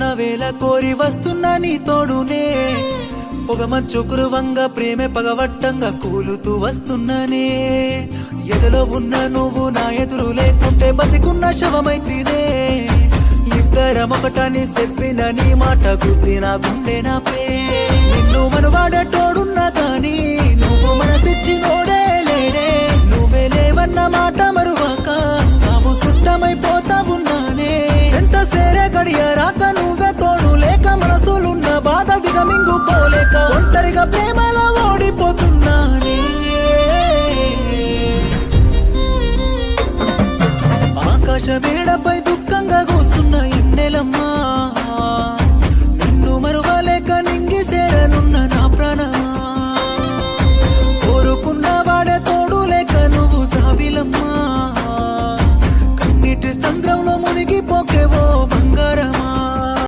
నా వేళ కోరి వస్తున్నా నీ తోడునే పొగమంచు కురువంగా ప్రేమే పగవట్టంగా కూలుతూ వస్తున్నానే ఎదలో ఉన్న నువ్వు నా ఎదురు లేకుంటే బతికున్న శవమైతేనే ఇద్దరం ఒకటని చెప్పిన నీ మాట గుద్ది నా గుండె నా పే నిన్ను మనవాడేటోడున్నా కానీ నువ్వు మనసిచ్చి నోడే లేడే నువ్వే లేవన్న మాట మరువాక సాగు సుట్టమైపోతా ఉన్నానే ఎంత సేరే గడియ రాక నువ్వే తోడు లేక మనసులున్న బాధ దిగమింగుకోలేక ఒంటరిగా ప్రేమలో ఓడిపోతున్నానే ఆకాశ మేడపై దుఃఖంగా